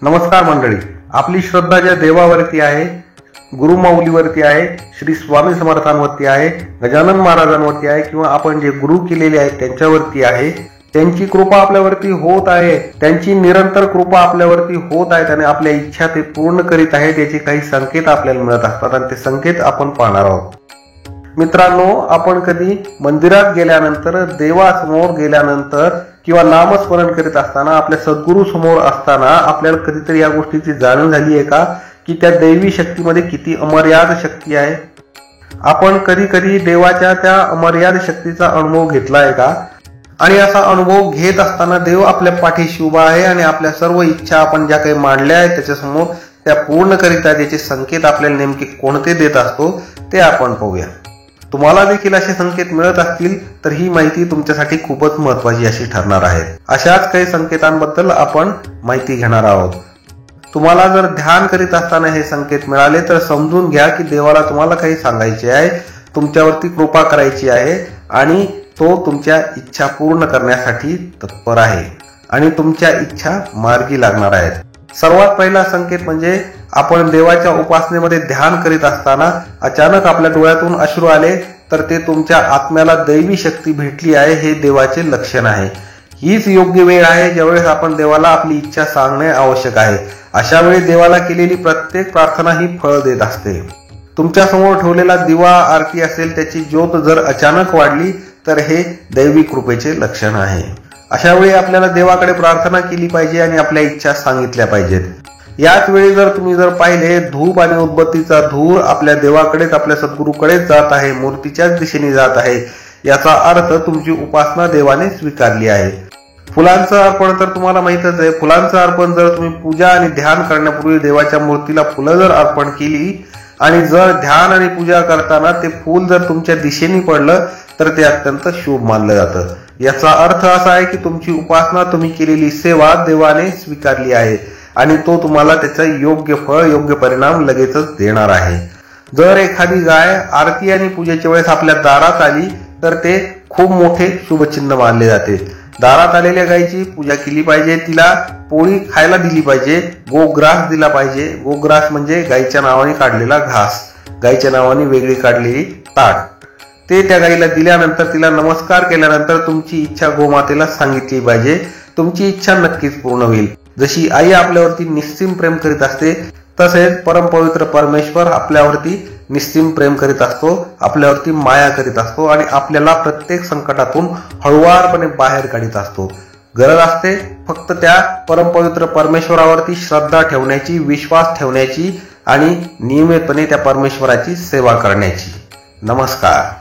नमस्कार मंडळी, आपली श्रद्धा ज्या देवावरती आहे, गुरुमाऊलीवरती आहे, श्री स्वामी समर्थांवरती आहे, गजानन महाराजांवरती आहे किंवा आपण जे गुरु केलेले आहेत त्यांच्यावरती आहे, त्यांची कृपा आपल्यावरती होत आहे, त्यांची निरंतर कृपा आपल्यावरती होत आहे आणि आपल्या इच्छा ते पूर्ण करीत आहेत याचे काही संकेत आपल्याला मिळत असतात आणि ते संकेत आपण पाहणार आहोत. मित्रांनो, आपण कधी मंदिरात गेल्यानंतर, देवासमोर गेल्यानंतर किंवा नामस्मरण करीत असताना, आपल्या सद्गुरू समोर असताना आपल्याला कधीतरी या गोष्टीची जाणीव झाली आहे का की त्या दैवी शक्तीमध्ये किती अमर्याद शक्ती आहे? आपण कधी कधी देवाच्या त्या अमर्याद शक्तीचा अनुभव घेतला आहे का? आणि असा अनुभव घेत असताना देव आपल्या पाठीशी उभा आहे आणि आपल्या सर्व इच्छा आपण ज्या काही मांडल्या आहेत त्याच्यासमोर त्या पूर्ण करीत आहेत. याचे संकेत आपल्याला नेमके कोणते देत असतो ते आपण पाहूया. तुम्हाला देखील असे संकेत मिळत असतील तर ही माहिती तुमच्यासाठी खूपच महत्वाची अशी ठरणार आहे. अशाच काही संकेतांबद्दल आपण माहिती घेणार आहोत. तुम्हाला जर ध्यान करीत असताना हे संकेत मिळाले तर समजून घ्या की देवाला तुम्हाला काही सांगायचे आहे, तुमच्यावरती कृपा करायची आहे आणि तो तुमच्या इच्छा पूर्ण करण्यासाठी तत्पर आहे आणि तुमच्या इच्छा मार्गी लागणार आहेत. सर्वात पहिला संकेत म्हणजे आपण देवाच्या उपासनेमध्ये ध्यान करीत असताना अचानक आपल्या डोळ्यातून अश्रू आले तर ते तुमच्या आत्म्याला दैवी शक्ती भेटली आहे हे देवाचे लक्षण आहे. हीच योग्य वेळ आहे ज्यावेळेस आपण देवाला आपली इच्छा सांगणे आवश्यक आहे. अशा वेळी देवाला केलेली प्रत्येक प्रार्थना ही फळ देत असते. तुमच्या समोर ठेवलेला दिवा, आरती असेल, त्याची ज्योत जर अचानक वाढली तर हे दैवी कृपेचे लक्षण आहे. अशा वेळी आपल्याला देवाकडे प्रार्थना केली पाहिजे आणि आपल्या इच्छा सांगितल्या पाहिजेत. याच वेळी जर तुम्ही पाहिले, धूप आणि उदबत्तीचा धूर आपल्या देवाकडेच, आपल्या सद्गुरूकडेच जात आहे, मूर्तीच्याच दिशेने जात आहे, याचा अर्थ तुमची उपासना देवाने स्वीकारली आहे. फुलांचं अर्पण तर तुम्हाला माहितच आहे. फुलांचं अर्पण जर तुम्ही पूजा आणि ध्यान करण्यापूर्वी देवाच्या मूर्तीला फुलं जर अर्पण केली आणि जर ध्यान आणि पूजा करताना ते फूल जर तुमच्या दिशेने पडलं तर ते अत्यंत शुभ मानलं जातं. याचा अर्थ असा आहे की तुमची उपासना, तुम्ही केलेली सेवा देवाने स्वीकारली आहे आणि तो तुम्हाला त्याचा योग्य फळ, योग्य परिणाम लगेचच देणार आहे. जर एखादी गाय आरती आणि पूजेच्या वेळेस आपल्या दारात आली तर ते खूप मोठे शुभचिन्ह मानले जाते. दारात आलेल्या गायीची पूजा केली पाहिजे, तिला पोळी खायला दिली पाहिजे, गोग्रास दिला पाहिजे. गोग्रास म्हणजे गायीच्या नावाने काढलेला घास, गायीच्या नावाने वेगळी काढलेली ताट. ते त्या गायीला दिल्यानंतर, तिला नमस्कार केल्यानंतर तुमची इच्छा गोमातेला सांगितली पाहिजे. तुमची इच्छा नक्कीच पूर्ण होईल. जशी आई आपल्यावरती निस्सीम प्रेम करीत असते तसेच परमपवित्र परमेश्वर आपल्यावरती निस्सीम प्रेम करीत असतो, आपल्यावरती माया करीत असतो आणि आपल्याला प्रत्येक संकटातून हळुवारपणे बाहेर काढीत असतो. गरज असते फक्त त्या परमपवित्र परमेश्वरावरती श्रद्धा ठेवण्याची, विश्वास ठेवण्याची आणि नियमितपणे त्या परमेश्वराची सेवा करण्याची. नमस्कार.